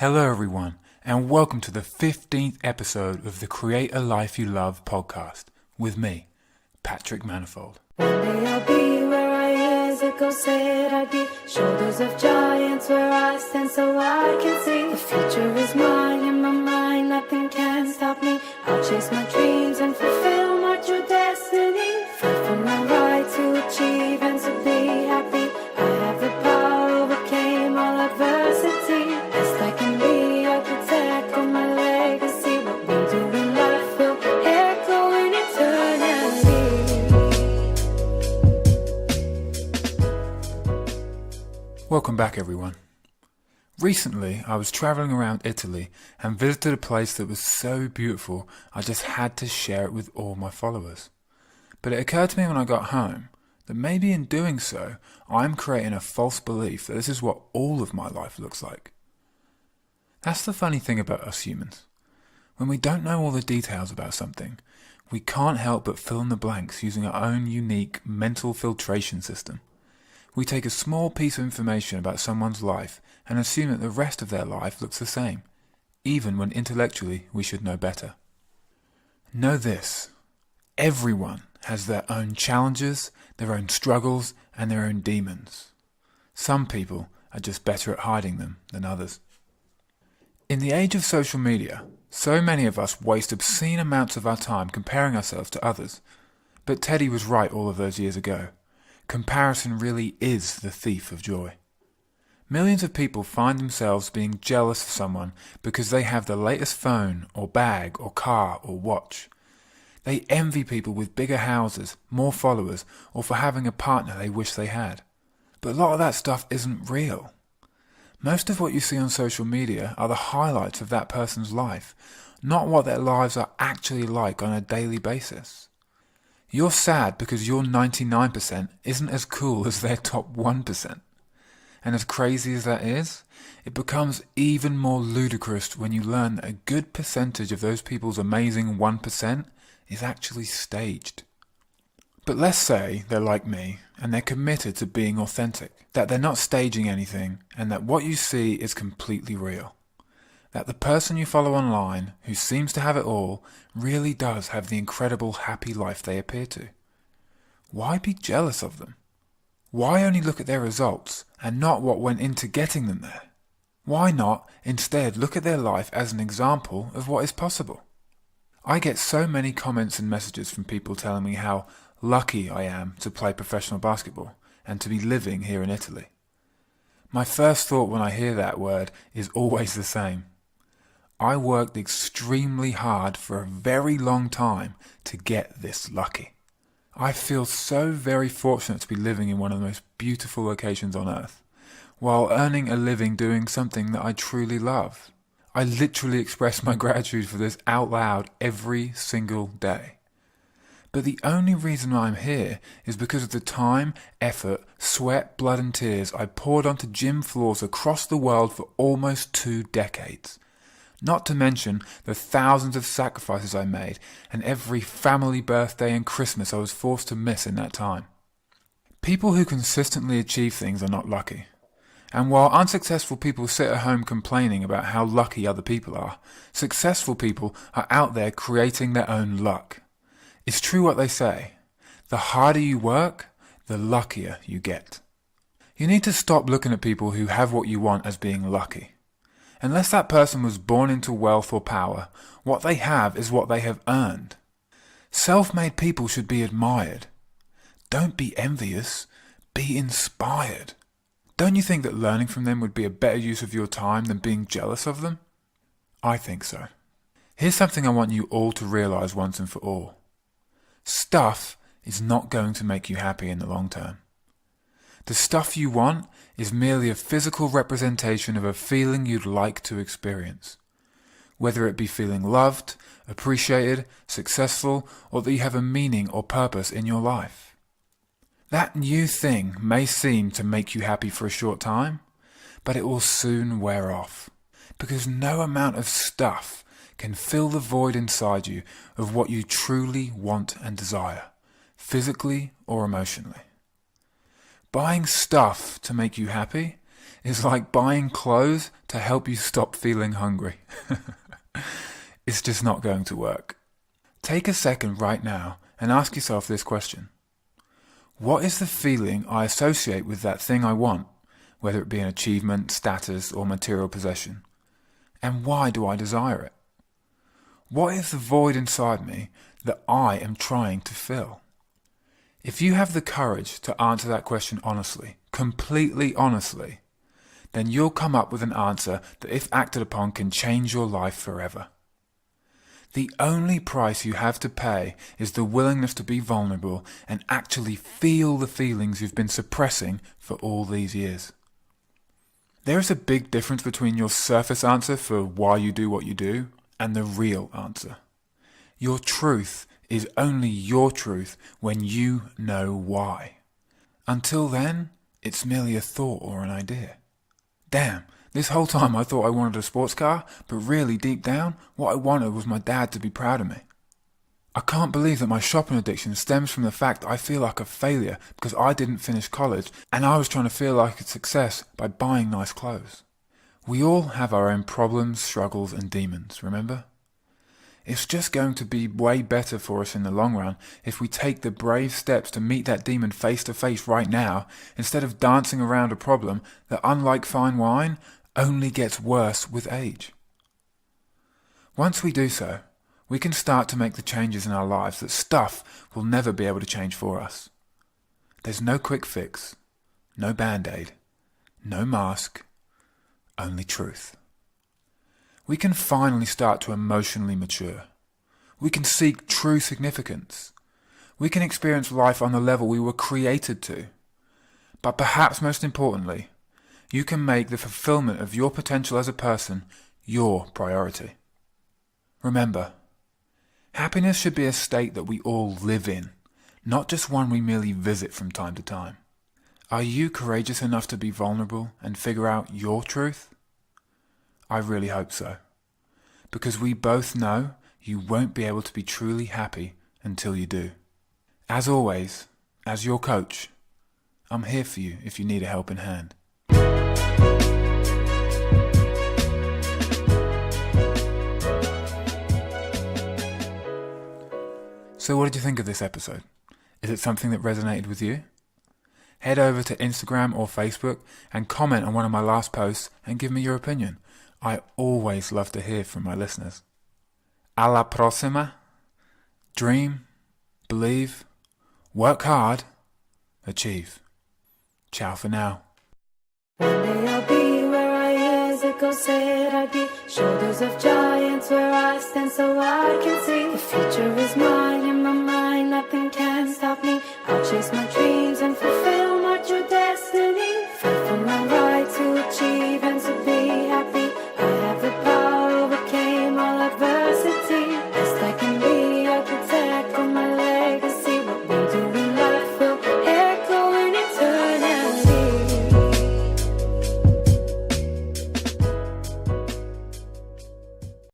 Hello everyone, and welcome to the 15th episode of the Create a Life You Love podcast with me, Patrick Manifold. One day I'll be where I years ago said I'd be. Shoulders of giants where I stand so I can see. The future is mine, in my mind, nothing can stop me. I'll chase my dreams and fulfill my true destiny. Fight for my right to achieve and to be happy. I have the power, overcame all adversity. Best I can be, I protect all my legacy. What we do in life will echo in eternity. Welcome back everyone. Recently, I was travelling around Italy and visited a place that was so beautiful I just had to share it with all my followers. But it occurred to me when I got home that maybe in doing so, I'm creating a false belief that this is what all of my life looks like. That's the funny thing about us humans. When we don't know all the details about something, we can't help but fill in the blanks using our own unique mental filtration system. We take a small piece of information about someone's life and assume that the rest of their life looks the same, even when intellectually we should know better. Know this: everyone has their own challenges, their own struggles, and their own demons. Some people are just better at hiding them than others. In the age of social media, so many of us waste obscene amounts of our time comparing ourselves to others. But Teddy was right all of those years ago. Comparison really is the thief of joy. Millions of people find themselves being jealous of someone because they have the latest phone or bag or car or watch. They envy people with bigger houses, more followers, or for having a partner they wish they had. But a lot of that stuff isn't real. Most of what you see on social media are the highlights of that person's life, not what their lives are actually like on a daily basis. You're sad because your 99% isn't as cool as their top 1%. And as crazy as that is, it becomes even more ludicrous when you learn that a good percentage of those people's amazing 1% is actually staged. But let's say they're like me and they're committed to being authentic, that they're not staging anything and that what you see is completely real. That the person you follow online, who seems to have it all, really does have the incredible happy life they appear to. Why be jealous of them? Why only look at their results and not what went into getting them there? Why not instead look at their life as an example of what is possible? I get so many comments and messages from people telling me how lucky I am to play professional basketball and to be living here in Italy. My first thought when I hear that word is always the same. I worked extremely hard for a very long time to get this lucky. I feel so very fortunate to be living in one of the most beautiful locations on earth, while earning a living doing something that I truly love. I literally express my gratitude for this out loud every single day. But the only reason I'm here is because of the time, effort, sweat, blood and tears I poured onto gym floors across the world for almost 2 decades. Not to mention the thousands of sacrifices I made and every family birthday and Christmas I was forced to miss in that time. People who consistently achieve things are not lucky. And while unsuccessful people sit at home complaining about how lucky other people are, successful people are out there creating their own luck. It's true what they say: the harder you work, the luckier you get. You need to stop looking at people who have what you want as being lucky. Unless that person was born into wealth or power, what they have is what they have earned. Self-made people should be admired. Don't be envious, be inspired. Don't you think that learning from them would be a better use of your time than being jealous of them? I think so. Here's something I want you all to realize once and for all. Stuff is not going to make you happy in the long term. The stuff you want is merely a physical representation of a feeling you'd like to experience. Whether it be feeling loved, appreciated, successful, or that you have a meaning or purpose in your life. That new thing may seem to make you happy for a short time, but it will soon wear off. Because no amount of stuff can fill the void inside you of what you truly want and desire, physically or emotionally. Buying stuff to make you happy is like buying clothes to help you stop feeling hungry. It's just not going to work. Take a second right now and ask yourself this question. What is the feeling I associate with that thing I want, whether it be an achievement, status, or material possession? And why do I desire it? What is the void inside me that I am trying to fill? If you have the courage to answer that question honestly, completely honestly, then you'll come up with an answer that, if acted upon, can change your life forever. The only price you have to pay is the willingness to be vulnerable and actually feel the feelings you've been suppressing for all these years. There is a big difference between your surface answer for why you do what you do and the real answer. Your truth is only your truth when you know why. Until then, it's merely a thought or an idea. Damn, this whole time I thought I wanted a sports car, but really deep down, what I wanted was my dad to be proud of me. I can't believe that my shopping addiction stems from the fact that I feel like a failure because I didn't finish college and I was trying to feel like a success by buying nice clothes. We all have our own problems, struggles and demons, remember? It's just going to be way better for us in the long run if we take the brave steps to meet that demon face to face right now, instead of dancing around a problem that, unlike fine wine, only gets worse with age. Once we do so, we can start to make the changes in our lives that stuff will never be able to change for us. There's no quick fix, no band-aid, no mask, only truth. We can finally start to emotionally mature. We can seek true significance. We can experience life on the level we were created to. But perhaps most importantly, you can make the fulfillment of your potential as a person your priority. Remember, happiness should be a state that we all live in, not just one we merely visit from time to time. Are you courageous enough to be vulnerable and figure out your truth? I really hope so, because we both know you won't be able to be truly happy until you do. As always, as your coach, I'm here for you if you need a helping hand. So what did you think of this episode? Is it something that resonated with you? Head over to Instagram or Facebook and comment on one of my last posts and give me your opinion. I always love to hear from my listeners. A la próxima. Dream, believe, work hard, achieve. Ciao for now. One day I'll be where I years ago said I'd be. Shoulders of giants where I stand so I can see. The future is mine in my mind, nothing can stop me. I'll chase my dreams and fulfill